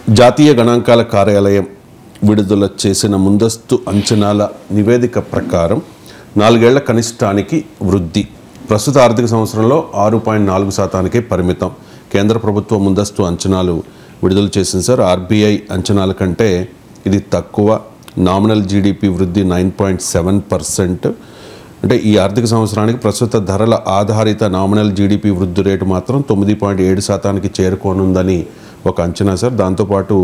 జాతీయ గణాంకాల కార్యాలయం విడుదల చేసిన ముందస్తు అంచనాల నివేదిక ప్రకారం 4 ఏళ్ల కనిష్టానికి వృద్ధి ప్రస్తుత ఆర్థిక సంవత్సరంలో 6.4%కే పరిమితం. కేంద్ర ప్రభుత్వం ముందస్తు అంచనాలు విడుదల చేసింది సార్. ఆర్బీఐ అంచనాల కంటే ఇది తక్కువ. నామినల్ జీడిపి వృద్ధి 9.7%. అంటే ఈ ఆర్థిక సంవత్సరానికి ప్రస్తుత ధరల ఆధారిత నామినల్ జీడిపి వృద్ధి రేటు మాత్రం 9.7%కి చేరుకోనుందని ఒక అంచనా సార్. దాంతోపాటు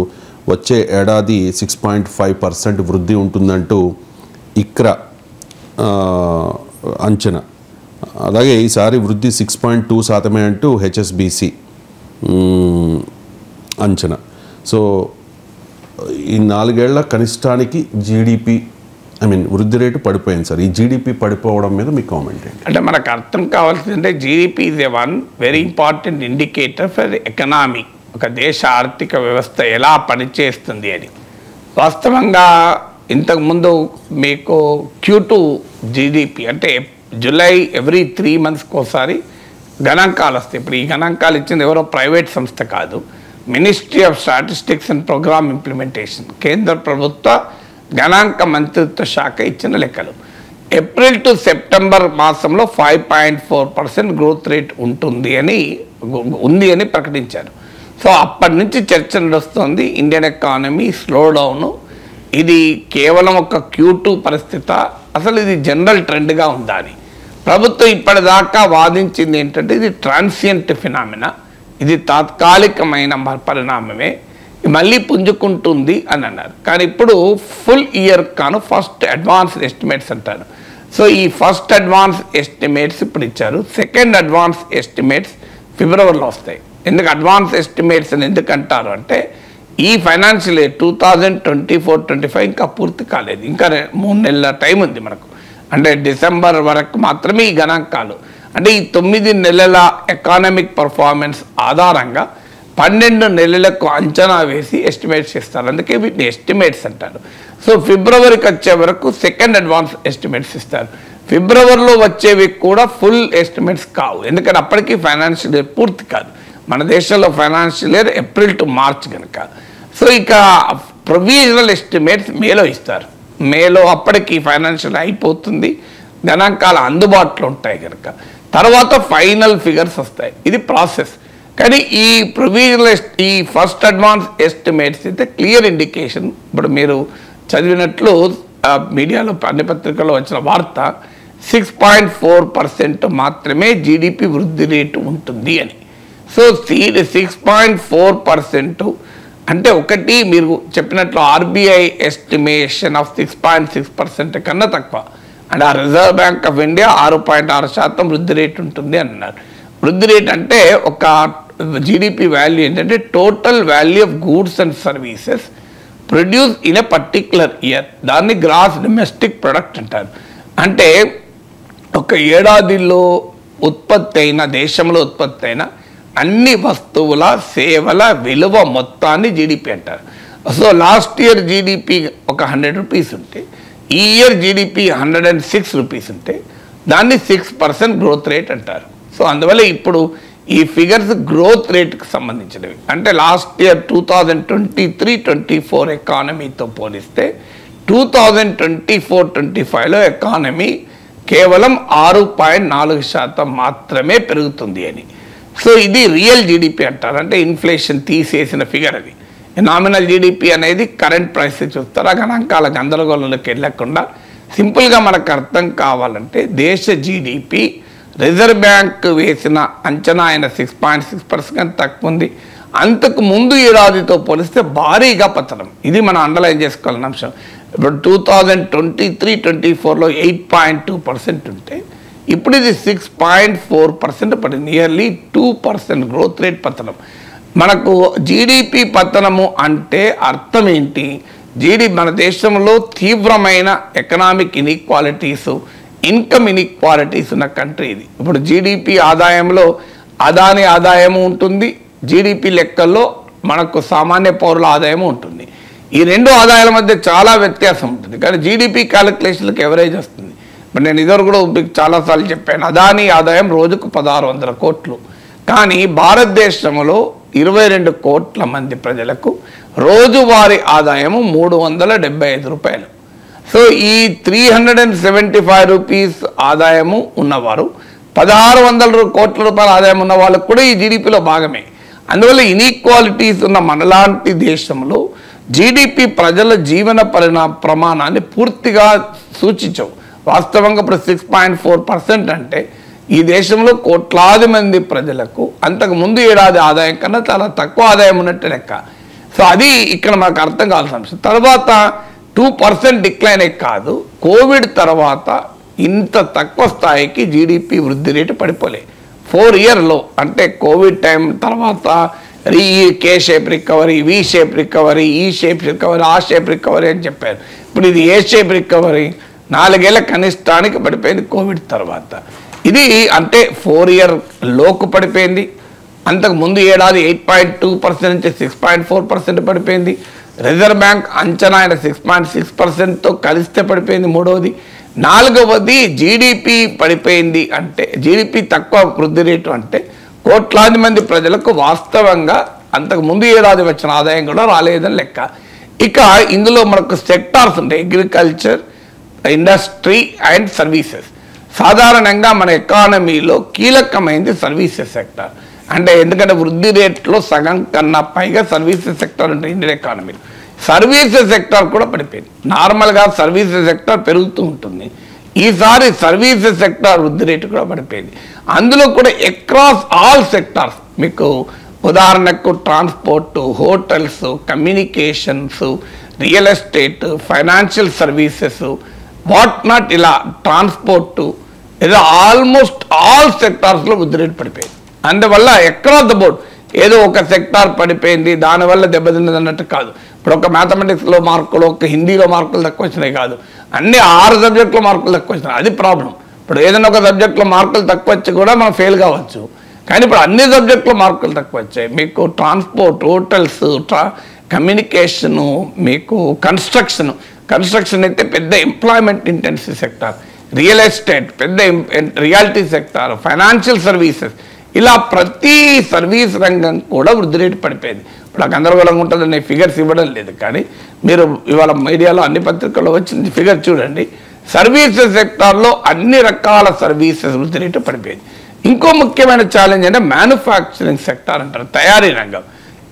వచ్చే ఏడాది 6.5% వృద్ధి ఉంటుందంటూ ఇక్రా అంచనా. అలాగే ఈసారి వృద్ధి 6.2% అంటూ హెచ్ఎస్బిసి అంచనా. సో ఈ 4 ఏళ్ల కనిష్టానికి జీడిపి వృద్ధి రేటు పడిపోయింది సార్. ఈ జీడిపి పడిపోవడం మీద మీ కామెంట్ ఏంటి? అంటే మనకు అర్థం కావాల్సిందంటే GDP is a one very important indicator for economy. ఒక దేశ ఆర్థిక వ్యవస్థ ఎలా పనిచేస్తుంది అని. వాస్తవంగా ఇంతకుముందు మీకు Q2 జీడిపి అంటే జూలై ఎవ్రీ 3 monthsకి ఒకసారి గణాంకాలు వస్తాయి. ఇప్పుడు ఈ గణాంకాలు ఇచ్చింది ఎవరో ప్రైవేట్ సంస్థ కాదు, ministry of statistics and programme implementation, కేంద్ర ప్రభుత్వ గణాంక మంత్రిత్వ శాఖ ఇచ్చిన లెక్కలు. ఏప్రిల్ టు సెప్టెంబర్ మాసంలో 5.4% గ్రోత్ రేట్ ఉంది అని ప్రకటించారు. సో అప్పటి నుంచి చర్చ నడుస్తుంది. ఇండియన్ ఎకానమీ స్లో డౌన్, ఇది కేవలం ఒక Q2 పరిస్థితి, అసలు ఇది జనరల్ ట్రెండ్గా ఉందా అని ప్రభుత్వం ఇప్పటిదాకా వాదించింది ఏంటంటే ఇది ట్రాన్సియంట్ ఫినామినా, ఇది తాత్కాలికమైన పరిణామమే, మళ్ళీ పుంజుకుంటుంది అని అన్నారు. కానీ ఇప్పుడు ఫుల్ ఇయర్ కాను ఫస్ట్ అడ్వాన్స్డ్ ఎస్టిమేట్స్ అంటారు. సో ఈ ఫస్ట్ అడ్వాన్స్ ఎస్టిమేట్స్ ఇప్పుడు ఇచ్చారు. సెకండ్ అడ్వాన్స్ ఎస్టిమేట్స్ ఫిబ్రవరిలో వస్తాయి. ఎందుకు అడ్వాన్స్ ఎస్టిమేట్స్ అని ఎందుకు అంటారు అంటే ఈ ఫైనాన్షియల్ ఇయర్ 2024-25 ఇంకా పూర్తి కాలేదు, ఇంకా 3 నెలల టైం ఉంది మనకు. అంటే డిసెంబర్ వరకు మాత్రమే ఈ గణాంకాలు. అంటే ఈ 9 నెలల ఎకానమిక్ పర్ఫార్మెన్స్ ఆధారంగా 12 నెలలకు అంచనా వేసి ఎస్టిమేట్స్ ఇస్తారు. అందుకే వీటిని ఎస్టిమేట్స్ అంటారు. సో ఫిబ్రవరికి వచ్చే వరకు సెకండ్ అడ్వాన్స్ ఎస్టిమేట్స్ ఇస్తారు. ఫిబ్రవరిలో వచ్చేవి కూడా ఫుల్ ఎస్టిమేట్స్ కావు, ఎందుకంటే అప్పటికి ఫైనాన్షియల్ ఇయర్ పూర్తి కాదు. మన దేశంలో financial year April to March కనుక. సో ఇక ప్రొవిజనల్ ఎస్టిమేట్స్ మేలో ఇస్తారు. మేలో అప్పటికి ఫైనాన్షియల్ అయిపోతుంది, గణాంకాలు అందుబాటులో ఉంటాయి కనుక తర్వాత ఫైనల్ ఫిగర్స్ వస్తాయి. ఇది ప్రాసెస్. కానీ ఈ ప్రొవిజనల్ ఈ ఫస్ట్ అడ్వాన్స్ ఎస్టిమేట్స్ అయితే క్లియర్ ఇండికేషన్. ఇప్పుడు మీరు చదివినట్లు మీడియాలో అన్ని పత్రికల్లో వచ్చిన వార్త 6.4% మాత్రమే జీడిపి వృద్ధి రేటు ఉంటుంది అని. సో 6.4% అంటే ఒకటి మీరు చెప్పినట్లు ఆర్బీఐ ఎస్టిమేషన్ ఆఫ్ 6.6% కన్నా తక్కువ. అండ్ ఆ రిజర్వ్ బ్యాంక్ ఆఫ్ ఇండియా 6.6% వృద్ధి రేటు ఉంటుంది అన్నారు. వృద్ధి రేట్ అంటే ఒక జీడిపి వాల్యూ ఏంటంటే total value of goods and services produce in a particular year, దాన్ని గ్రాస్ డొమెస్టిక్ ప్రొడక్ట్ అంటారు. అంటే ఒక ఏడాదిలో ఉత్పత్తి అయిన దేశంలో ఉత్పత్తి అయిన అన్ని వస్తువుల సేవల విలువ మొత్తాన్ని జీడిపి అంటారు. సో లాస్ట్ ఇయర్ జీడిపి ఒక 100 రూపీస్ ఉంటే ఈ ఇయర్ జీడిపి 106 రూపీస్ ఉంటే దాన్ని 6% గ్రోత్ రేట్ అంటారు. సో అందువల్ల ఇప్పుడు ఈ ఫిగర్స్ గ్రోత్ రేట్కి సంబంధించినవి. అంటే లాస్ట్ ఇయర్ 2023-24 ఎకానమీతో పోలిస్తే 2024-25లో ఎకానమీ కేవలం 6.4% మాత్రమే పెరుగుతుంది అని. సో ఇది రియల్ జీడిపి అంటారు. అంటే ఇన్ఫ్లేషన్ తీసేసిన ఫిగర్ అది. నామినల్ జీడిపి అనేది కరెంట్ ప్రైస్ చూస్తారు. ఆ గణాంకాల గందరగోళంలోకి వెళ్ళకుండా సింపుల్గా మనకు అర్థం కావాలంటే దేశ జీడిపి రిజర్వ్ బ్యాంక్ వేసిన అంచనా అయిన 6.6% తక్కువ ఉంది. అంతకు ముందు ఏడాదితో పోలిస్తే భారీగా పతనం. ఇది మనం అండర్లైన్ చేసుకోవాలని అంశం. ఇప్పుడు 2023-24లో 8.2% ఉంటే ఇప్పుడు ఇది 6.4% పడింది. నియర్లీ 2% గ్రోత్ రేట్ పతనం. మనకు జీడిపి పతనము అంటే అర్థం ఏంటి? మన దేశంలో తీవ్రమైన ఎకనామిక్ ఇన్ఈక్వాలిటీస్, ఇన్కమ్ ఇన్ఈక్వాలిటీస్ ఉన్న కంట్రీ ఇది. ఇప్పుడు జీడిపి ఆదాయంలో అదాని ఆదాయము ఉంటుంది, జీడిపి లెక్కల్లో మనకు సామాన్య పౌరుల ఆదాయము ఉంటుంది. ఈ రెండు ఆదాయాల మధ్య చాలా వ్యత్యాసం ఉంటుంది. కానీ జీడిపి క్యాలిక్యులేషన్లకు ఎవరేజ్ వస్తుంది. ఇప్పుడు నేను ఇదివరకు కూడా మీకు చాలాసార్లు చెప్పాను, అదాని ఆదాయం రోజుకు 1600 కోట్లు. కానీ భారతదేశంలో 22 కోట్ల మంది ప్రజలకు రోజువారీ ఆదాయము 375 రూపాయలు. సో ఈ 375 రూపీస్ ఆదాయము ఉన్నవారు 1600 కోట్ల రూపాయల ఆదాయం ఉన్న వాళ్ళకు కూడా ఈ జీడిపిలో భాగమే. అందువల్ల ఇన్ఈక్వాలిటీస్ ఉన్న మనలాంటి దేశంలో జీడిపి ప్రజల జీవన ప్రమాణాన్ని పూర్తిగా సూచించవు. వాస్తవంగా ఇప్పుడు 6.4% అంటే ఈ దేశంలో కోట్లాది మంది ప్రజలకు అంతకు ముందు ఏడాది ఆదాయం కన్నా చాలా తక్కువ ఆదాయం ఉన్నట్టు లెక్క. సో అది ఇక్కడ మనకు అర్థం కావాల్సిన అంశం. తర్వాత 2% డిక్లైన్ కాదు, కోవిడ్ తర్వాత ఇంత తక్కువ స్థాయికి జీడిపి వృద్ధి రేటు పడిపోలే. 4 ఇయర్లో అంటే కోవిడ్ టైం తర్వాత ఈ K shape recovery, V shape recovery, E shape recovery, A shape recovery అని చెప్పారు. ఇప్పుడు ఇది ఏ షేప్ రికవరీ 4 ఏళ్ల కనిష్టానికి పడిపోయింది కోవిడ్ తర్వాత. ఇది అంటే 4 ఇయర్ లోకు పడిపోయింది. అంతకు ముందు ఏడాది 8.2% నుంచి 6.4% పడిపోయింది. రిజర్వ్ బ్యాంక్ అంచనా అయిన 6.6%తో కలిస్తే పడిపోయింది మూడవది. 4వది జీడిపి పడిపోయింది. అంటే జీడిపి తక్కువ వృద్ధి రేటు అంటే కోట్లాది మంది ప్రజలకు వాస్తవంగా అంతకు ముందు ఏడాది వచ్చిన ఆదాయం కూడా రాలేదని లెక్క. ఇక ఇందులో మనకు సెక్టార్స్ ఉంటాయి, అగ్రికల్చర్, ఇండస్ట్రీ అండ్ సర్వీసెస్. సాధారణంగా మన ఎకానమీలో కీలకమైంది సర్వీసెస్ సెక్టార్. అంటే ఎందుకంటే వృద్ధి రేట్లో సగం కన్నా పైగా సర్వీసెస్ సెక్టార్ ఉంటుంది ఇండియన్ ఎకానమీలో. సర్వీసెస్ సెక్టార్ కూడా పడిపోయింది. నార్మల్గా సర్వీసెస్ సెక్టార్ పెరుగుతూ ఉంటుంది, ఈసారి సర్వీసెస్ సెక్టార్ వృద్ధి రేటు కూడా పడిపోయింది. అందులో కూడా అక్రాస్ ఆల్ సెక్టార్స్, మీకు ఉదాహరణకు transport, hotels, communications, real estate, financial services, what not, ఇలా ట్రాన్స్పోర్ట్, ఏదో ఆల్మోస్ట్ ఆల్ సెక్టార్స్లో వృద్ధి రేటు పడిపోయింది. అందువల్ల అక్రాస్ ద బోర్డ్ ఏదో ఒక సెక్టార్ పడిపోయింది దానివల్ల దెబ్బతిన్నది అన్నట్టు కాదు. ఇప్పుడు ఒక మ్యాథమెటిక్స్లో మార్కులు, ఒక హిందీలో మార్కులు తక్కువ వచ్చినాయి కాదు, అన్ని 6 సబ్జెక్టులో మార్కులు తక్కువ వచ్చినాయి, అది ప్రాబ్లం. ఇప్పుడు ఏదైనా ఒక సబ్జెక్టులో మార్కులు తక్కువ వచ్చి కూడా మనం ఫెయిల్ కావచ్చు. కానీ ఇప్పుడు అన్ని సబ్జెక్టులో మార్కులు తక్కువ వచ్చాయి. మీకు ట్రాన్స్పోర్ట్, హోటల్స్, కమ్యూనికేషను, మీకు కన్స్ట్రక్షన్ అయితే పెద్ద employment intensive sector, real estate పెద్ద రియాలిటీ సెక్టార్, ఫైనాన్షియల్ సర్వీసెస్, ఇలా ప్రతి సర్వీస్ రంగం కూడా వృద్ధి రేటు పడిపోయింది. ఇప్పుడు గందరగోళంగా ఉంటుందని ఫిగర్స్ ఇవ్వడం లేదు, కానీ మీరు ఇవాళ మీడియాలో అన్ని పత్రికల్లో వచ్చింది ఫిగర్ చూడండి. సర్వీసెస్ సెక్టార్లో అన్ని రకాల సర్వీసెస్ వృద్ధి రేటు పడిపోయింది. ఇంకో ముఖ్యమైన ఛాలెంజ్ అంటే మ్యానుఫ్యాక్చరింగ్ సెక్టార్ అంటారు, తయారీ రంగం.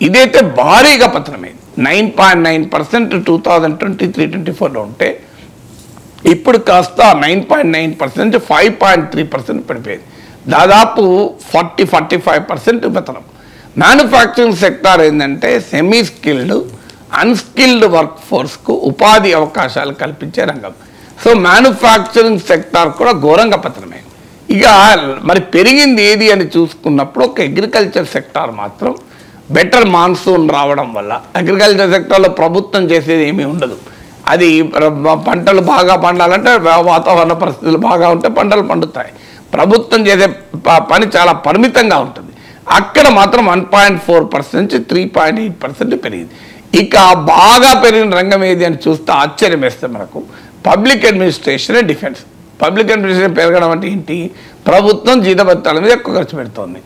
ఇదైతే భారీగా పతనమైంది. 9.9% 2023-24లో ఉంటే ఇప్పుడు కాస్త 9.9% 5.3% పడిపోయింది. దాదాపు 40-45% పతనం. మ్యానుఫ్యాక్చరింగ్ సెక్టార్ ఏంటంటే సెమీ స్కిల్డ్, అన్స్కిల్డ్ వర్క్ ఫోర్స్కు ఉపాధి అవకాశాలు కల్పించే రంగం. సో మ్యానుఫ్యాక్చరింగ్ సెక్టార్ కూడా ఘోరంగా పతనమైంది. ఇక మరి పెరిగింది ఏది అని చూసుకున్నప్పుడు ఒక అగ్రికల్చర్ సెక్టార్ మాత్రం బెటర్ మాన్సూన్ రావడం వల్ల, అగ్రికల్చర్ సెక్టార్లో ప్రభుత్వం చేసేది ఏమీ ఉండదు. అది పంటలు బాగా పండాలంటే వాతావరణ పరిస్థితులు బాగా ఉంటే పంటలు పండుతాయి. ప్రభుత్వం చేసే పని చాలా పరిమితంగా ఉంటుంది. అక్కడ మాత్రం 1.4% నుంచి 3.8% పెరిగింది. ఇక బాగా పెరిగిన రంగం ఏది అని చూస్తే ఆశ్చర్యం వేస్తే మనకు public administration and defence. Public administration పెరగడం అంటే ఏంటి? ప్రభుత్వం జీతభత్యాల మీద ఎక్కువ ఖర్చు పెడుతోంది.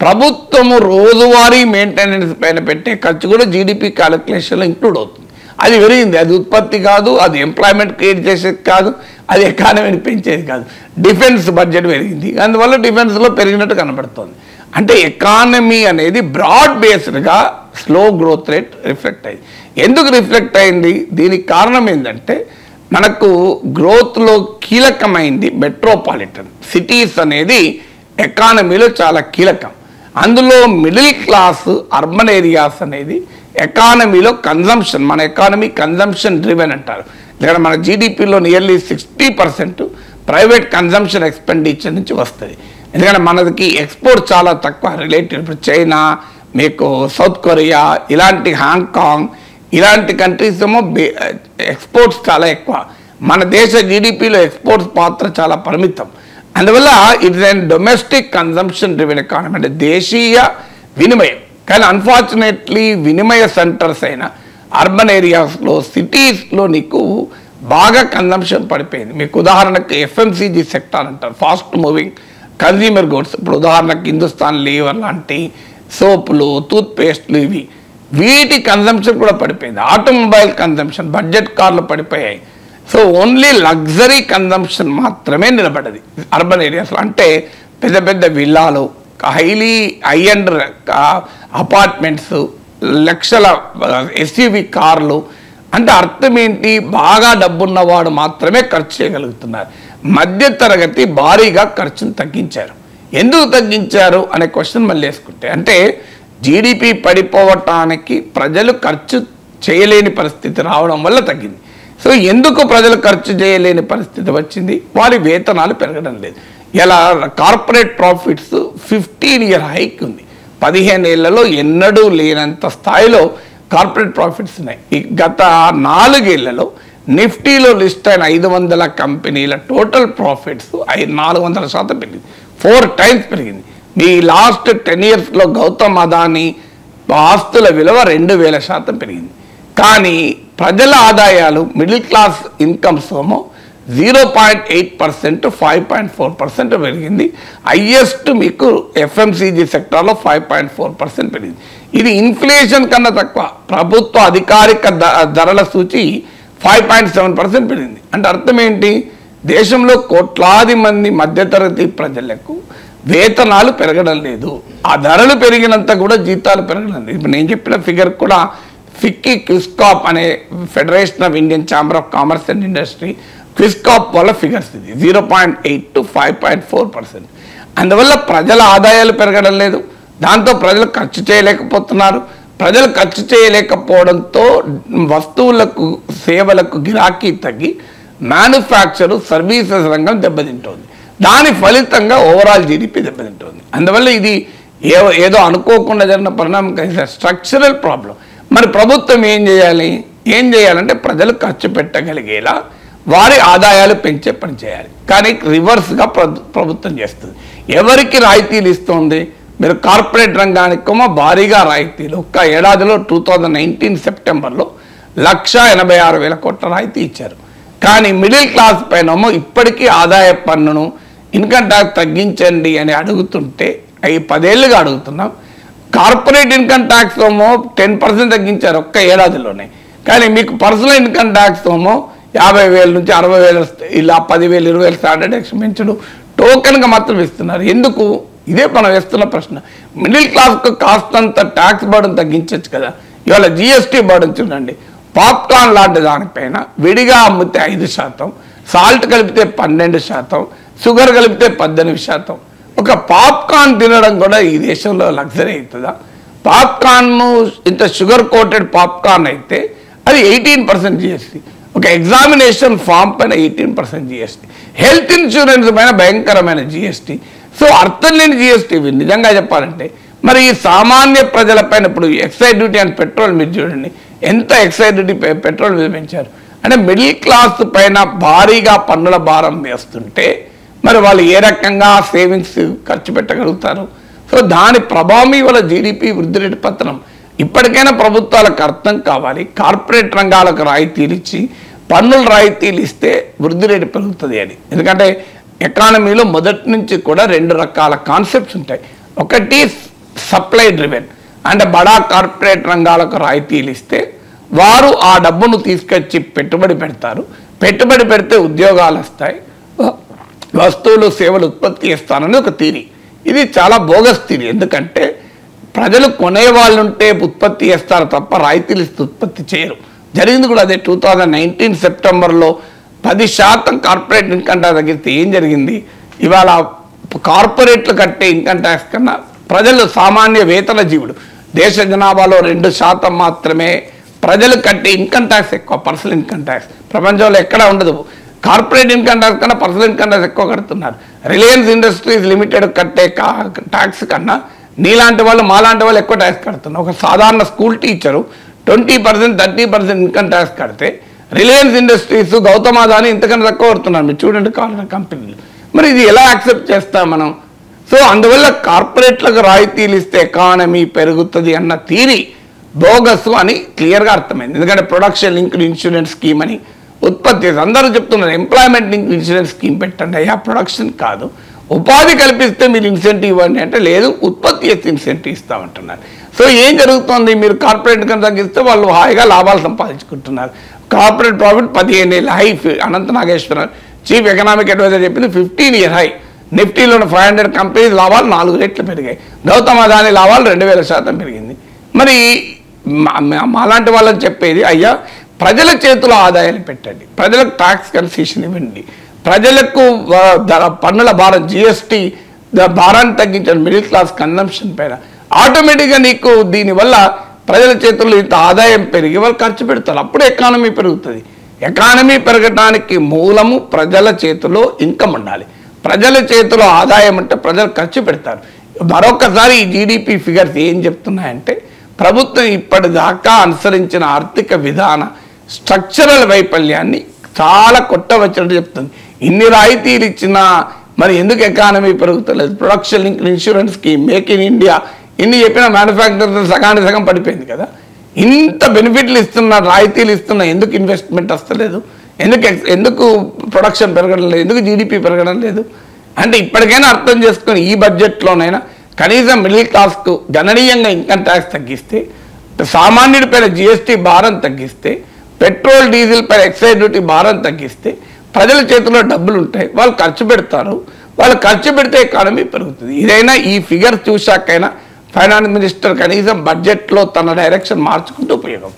ప్రభుత్వము రోజువారీ మెయింటెనెన్స్ పైన పెట్టే ఖర్చు కూడా జీడిపి క్యాలిక్యులేషన్లో ఇంక్లూడ్ అవుతుంది. అది పెరిగింది. అది ఉత్పత్తి కాదు, అది ఎంప్లాయ్మెంట్ క్రియేట్ చేసేది కాదు, అది ఎకానమీని పెంచేది కాదు. డిఫెన్స్ బడ్జెట్ పెరిగింది, అందువల్ల డిఫెన్స్లో పెరిగినట్టు కనబడుతుంది. అంటే ఎకానమీ అనేది బ్రాడ్ బేస్డ్గా స్లో గ్రోత్ రేట్ రిఫ్లెక్ట్ అయింది. ఎందుకు రిఫ్లెక్ట్ అయింది? దీనికి కారణం ఏంటంటే మనకు గ్రోత్లో కీలకమైంది మెట్రోపాలిటన్ సిటీస్ అనేది ఎకానమీలో చాలా కీలకం. అందులో మిడిల్ క్లాస్ అర్బన్ ఏరియాస్ అనేది ఎకానమీలో కన్జంప్షన్, మన ఎకానమీ కన్జంప్షన్ డ్రివెన్ అంటారు. ఇక్కడ మన జీడిపిలో నియర్లీ 60% ప్రైవేట్ కన్జంప్షన్ ఎక్స్పెండిచర్ నుంచి వస్తుంది. ఎందుకంటే మనకి ఎక్స్పోర్ట్ చాలా తక్కువ రిలేటెడ్. ఇప్పుడు చైనా, మీకు సౌత్ కొరియా, ఇలాంటి హాంకాంగ్, ఇలాంటి కంట్రీస్ ఏమో ఎక్స్పోర్ట్స్ చాలా ఎక్కువ. మన దేశ జీడిపిలో ఎక్స్పోర్ట్స్ పాత్ర చాలా పరిమితం. అందువల్ల it's and domestic consumption driven economy, అంటే దేశీయ వినిమయం. కానీ అన్ఫార్చునేట్లీ వినిమయ సెంటర్స్ అయిన అర్బన్ ఏరియాస్లో, సిటీస్లో నీకు బాగా కన్జంప్షన్ పడిపోయింది. మీకు ఉదాహరణకు FMCG సెక్టార్ అంటారు, ఫాస్ట్ మూవింగ్ కన్జ్యూమర్ గూడ్స్. ఇప్పుడు ఉదాహరణకు హిందుస్థాన్ లీవర్ లాంటి సోపులు, టూత్పేస్ట్లు, వీటి కన్జంప్షన్ కూడా పడిపోయింది. ఆటోమొబైల్ కన్జంప్షన్, బడ్జెట్ కార్లు పడిపోయాయి. సో ఓన్లీ లగ్జరీ కన్జంప్షన్ మాత్రమే నిలబడ్డది అర్బన్ ఏరియాస్లో. అంటే పెద్ద పెద్ద విల్లాలు, హై అండ్ అపార్ట్మెంట్స్, లక్షల ఎస్యూవి కార్లు. అంటే అర్థం ఏంటి? బాగా డబ్బున్నవాడు మాత్రమే ఖర్చు చేయగలుగుతున్నారు. మధ్యతరగతి భారీగా ఖర్చును తగ్గించారు. ఎందుకు తగ్గించారు అనే క్వశ్చన్ మళ్ళీ వేసుకుంటే, అంటే జీడిపి పడిపోవటానికి ప్రజలు ఖర్చు చేయలేని పరిస్థితి రావడం వల్ల తగ్గింది. సో ఎందుకు ప్రజలు ఖర్చు చేయలేని పరిస్థితి వచ్చింది? వారి వేతనాలు పెరగడం లేదు. ఇలా కార్పొరేట్ ప్రాఫిట్స్ 15-year హైక్ ఉంది. 15 ఏళ్లలో ఎన్నడూ లేనంత స్థాయిలో కార్పొరేట్ ప్రాఫిట్స్ ఉన్నాయి. గత 4 ఏళ్లలో నిఫ్టీలో లిస్ట్ అయిన 500 కంపెనీల టోటల్ ప్రాఫిట్స్ 400% పెరిగింది. 4 times పెరిగింది. మీ లాస్ట్ 10 yearsలో గౌతమ్ అదానీ ఆస్తుల విలువ 2000% పెరిగింది. కానీ ప్రజల ఆదాయాలు, మిడిల్ క్లాస్ ఇన్కమ్స్ ఏమో 0.8% 5.4% పెరిగింది. హైయెస్ట్ మీకు ఎఫ్ఎంసీజీ సెక్టార్లో 5.4% పెరిగింది. ఇది ఇన్ఫ్లేషన్ కన్నా తక్కువ. ప్రభుత్వ అధికారిక ధరల సూచి 5.7% పెరిగింది. అంటే అర్థం ఏంటి? దేశంలో కోట్లాది మంది మధ్యతరగతి ప్రజలకు వేతనాలు పెరగడం లేదు. ఆ ధరలు పెరిగినంత కూడా జీతాలు పెరగడం లేదు. ఇప్పుడు నేను చెప్పిన ఫిగర్ కూడా ఫిక్కీ క్విస్కాప్ అనే federation of Indian chamber of commerce and industry క్విస్కాప్ వల్ల ఫిగర్స్ ఇది 0.8 to 5.4%. అందువల్ల ప్రజల ఆదాయాలు పెరగడం లేదు. దాంతో ప్రజలు ఖర్చు చేయలేకపోతున్నారు. ప్రజలు ఖర్చు చేయలేకపోవడంతో వస్తువులకు, సేవలకు గిరాకీ తగ్గి మ్యానుఫ్యాక్చర్, సర్వీసెస్ రంగం దెబ్బతింటోంది. దాని ఫలితంగా ఓవరాల్ జీడిపి దెబ్బతింటోంది. అందువల్ల ఇది ఏదో అనుకోకుండా జరిగిన పరిణామం కాదు, స్ట్రక్చరల్ ప్రాబ్లం. మరి ప్రభుత్వం ఏం చేయాలంటే ప్రజలు ఖర్చు పెట్టగలిగేలా వారి ఆదాయాలు పెంచే పని చేయాలి. కానీ రివర్స్గా ప్రభుత్వం చేస్తుంది. ఎవరికి రాయితీలు ఇస్తుంది? మీరు కార్పొరేట్ రంగానికేమో భారీగా రాయితీలు. ఒక్క ఏడాదిలో 2019 సెప్టెంబర్లో 1,86,000 కోట్ల రాయితీ ఇచ్చారు. కానీ మిడిల్ క్లాస్ పైనేమో ఇప్పటికీ ఆదాయ పన్నును, ఇన్కమ్ ట్యాక్స్ తగ్గించండి అని అడుగుతుంటే 10 ఏళ్ళుగా అడుగుతున్నాం. కార్పొరేట్ ఇన్కమ్ ట్యాక్స్ ఏమో 10% తగ్గించారు ఒక్క ఏడాదిలోనే. కానీ మీకు పర్సనల్ ఇన్కమ్ ట్యాక్స్ ఏమో 50,000 నుంచి 60,000 ఇలా 10,000, 20,000 స్టాండర్డ్ ఎక్స్ పెంచుడు టోకెన్గా మాత్రం ఇస్తున్నారు. ఎందుకు? ఇదే మనం వేస్తున్న ప్రశ్న. మిడిల్ క్లాస్కు కాస్తంత ట్యాక్స్ బర్డన్ తగ్గించవచ్చు కదా. ఇవాళ జిఎస్టీ బర్డన్ చూడండి. పాప్కార్న్ లాంటి దానిపైన విడిగా అమ్మితే 5%, సాల్ట్ కలిపితే 12%, షుగర్ కలిపితే 18%. ఒక పాప్కార్న్ తినడం కూడా ఈ దేశంలో లగ్జరీ అవుతుందా? పాప్కార్న్ ఇంత షుగర్ కోటెడ్ పాప్కార్న్ అయితే అది 18% జిఎస్టీ. ఒక ఎగ్జామినేషన్ ఫామ్ పైన 18% జిఎస్టీ. హెల్త్ ఇన్సూరెన్స్ పైన భయంకరమైన జిఎస్టీ. సో అర్థం లేని జిఎస్టీ నిజంగా చెప్పాలంటే. మరి ఈ సామాన్య ప్రజలపైన ఇప్పుడు ఎక్సైజ్ డ్యూటీ అండ్ పెట్రోల్ మీరు చూడండి, ఎంత ఎక్సైజ్ డ్యూటీ పెట్రోల్ మీద పెంచారు. అంటే మిడిల్ క్లాస్ పైన భారీగా పన్నుల భారం వేస్తుంటే మరి వాళ్ళు ఏ రకంగా సేవింగ్స్ ఖర్చు పెట్టగలుగుతారు? సో దాని ప్రభావం వల్ల జీడిపి వృద్ధి రేటు పతనం. ఇప్పటికైనా ప్రభుత్వాలకు అర్థం కావాలి, కార్పొరేట్ రంగాలకు రాయితీలు ఇచ్చి పన్నుల రాయితీలు ఇస్తే వృద్ధి రేటు పెరుగుతుంది అని. ఎందుకంటే ఎకానమీలో మొదటి నుంచి కూడా 2 రకాల కాన్సెప్ట్స్ ఉంటాయి. ఒకటి సప్లై డ్రివెన్, అంటే బడా కార్పొరేట్ రంగాలకు రాయితీలు ఇస్తే వారు ఆ డబ్బును తీసుకొచ్చి పెట్టుబడి పెడతారు. పెట్టుబడి పెడితే ఉద్యోగాలు వస్తాయి, వస్తువులు, సేవలు ఉత్పత్తి చేస్తారని ఒక థియరీ. ఇది చాలా బోగస్ థియరీ. ఎందుకంటే ప్రజలు కొనేవాళ్ళు ఉంటే ఉత్పత్తి చేస్తారు తప్ప రాయితీలు ఇస్తే ఉత్పత్తి చేయరు. జరిగింది కూడా అదే. 2019 సెప్టెంబర్లో 10% కార్పొరేట్ ఇన్కమ్ ట్యాక్స్ తగ్గిస్తే ఏం జరిగింది? ఇవాళ కార్పొరేట్లు కట్టే ఇన్కమ్ ట్యాక్స్ కన్నా ప్రజలు, సామాన్య వేతన జీవుడు, దేశ జనాభాలో 2% మాత్రమే ప్రజలు కట్టే ఇన్కమ్ ట్యాక్స్ ఎక్కువ. పర్సనల్ ఇన్కమ్ ట్యాక్స్ ప్రపంచంలో ఎక్కడా ఉండదు. కార్పొరేట్ ఇన్కమ్ ట్యాక్స్ కన్నా పర్సనల్ ఇన్కమ్ ట్యాక్స్ ఎక్కువ కడుతున్నారు. రిలయన్స్ ఇండస్ట్రీస్ లిమిటెడ్ కట్టే ట్యాక్స్ కన్నా నీలాంటి వాళ్ళు, మాలాంటి వాళ్ళు ఎక్కువ ట్యాక్స్ కడుతున్నారు. ఒక సాధారణ స్కూల్ టీచరు 20%, 30% ఇన్కమ్ ట్యాక్స్ కడితే రిలయన్స్ ఇండస్ట్రీస్, గౌతమ్ అదానీ ఇంతకన్నా తక్కువ కడుతున్నారు. మీరు చూడండి కార్పొరేట్ కంపెనీలు. మరి ఇది ఎలా యాక్సెప్ట్ చేస్తాం మనం? సో అందువల్ల కార్పొరేట్లకు రాయితీలు ఇస్తే ఎకానమీ పెరుగుతుంది అన్న థియరీ బోగస్ అని క్లియర్గా అర్థమైంది. ఎందుకంటే ప్రొడక్షన్ లింక్డ్ ఇన్సూరెన్స్ స్కీమ్ అని ఉత్పత్తి అందరూ చెప్తున్నారు, ఎంప్లాయ్మెంట్ లింక్డ్ ఇన్సూరెన్స్ స్కీమ్ పెట్టండి. అయ్యా ప్రొడక్షన్ కాదు, ఉపాధి కల్పిస్తే మీరు ఇన్సెంటివ్ ఇవ్వండి అంటే లేదు, ఉత్పత్తి చేస్తే ఇన్సెంటివ్ ఇస్తామంటున్నారు. సో ఏం జరుగుతుంది, మీరు కార్పొరేట్ కనుక తగ్గిస్తే వాళ్ళు హాయిగా లాభాలు సంపాదించుకుంటున్నారు. కార్పొరేట్ ప్రాఫిట్ 15 ఏళ్ళ హై. అనంత నాగేశ్వరరావు చీఫ్ ఎకనామిక్ అడ్వైజర్ చెప్పింది 15 year హై. నిఫ్టీలో 500 కంపెనీస్ లాభాలు 4 రెట్లు పెరిగాయి. గౌతమ్ అదానీ లాభాలు 2000% పెరిగింది. మరి మాలాంటి వాళ్ళని చెప్పేది, అయ్యా ప్రజల చేతిలో ఆదాయాలు పెట్టండి, ప్రజలకు ట్యాక్స్ కన్సెషన్ ఇవ్వండి, ప్రజలకు పన్నుల భారం జిఎస్టీ భారాన్ని తగ్గించండి, మిడిల్ క్లాస్ కన్జంప్షన్ పైన. ఆటోమేటిక్గా నీకు దీనివల్ల ప్రజల చేతుల్లో ఇంత ఆదాయం పెరిగి వాళ్ళు ఖర్చు పెడతారు, అప్పుడు ఎకానమీ పెరుగుతుంది. ఎకానమీ పెరగడానికి మూలము ప్రజల చేతిలో ఇన్కమ్ ఉండాలి. ప్రజల చేతిలో ఆదాయం అంటే ప్రజలు ఖర్చు పెడతారు. మరొకసారి ఈ జీడిపి ఫిగర్స్ ఏం చెప్తున్నాయంటే ప్రభుత్వం ఇప్పటిదాకా అనుసరించిన ఆర్థిక విధాన స్ట్రక్చరల్ వైఫల్యాన్ని చాలా కొట్టవచ్చినట్టు చెప్తుంది. ఇన్ని రాయితీలు ఇచ్చినా మరి ఎందుకు ఎకానమీ పెరుగుతలేదు? Production link insurance scheme, make in India, ఇన్ని చెప్పిన మ్యానుఫ్యాక్చర్ సగానికి సగం పడిపోయింది కదా. ఇంత బెనిఫిట్లు ఇస్తున్నా, రాయితీలు ఇస్తున్నా, ఎందుకు ఇన్వెస్ట్మెంట్ వస్తలేదు? ఎందుకు ప్రొడక్షన్ పెరగడం లేదు? ఎందుకు జీడిపి పెరగడం లేదు? అంటే ఇప్పటికైనా అర్థం చేసుకొని ఈ బడ్జెట్లోనైనా కనీసం మిడిల్ క్లాస్కు గణనీయంగా ఇన్కమ్ ట్యాక్స్ తగ్గిస్తే, సామాన్యుడిపైన జిఎస్టీ భారం తగ్గిస్తే, పెట్రోల్ డీజిల్ పైన ఎక్సైజ్ డ్యూటీ భారం తగ్గిస్తే ప్రజల చేతిలో డబ్బులు ఉంటాయి, వాళ్ళు ఖర్చు పెడతారు. వాళ్ళు ఖర్చు పెడితే ఎకానమీ పెరుగుతుంది. ఇదైనా ఈ ఫిగర్ చూశాకైనా ఫైనాన్స్ మినిస్టర్ కనీసం బడ్జెట్లో తన డైరెక్షన్ మార్చుకుంటూ ఉపయోగం.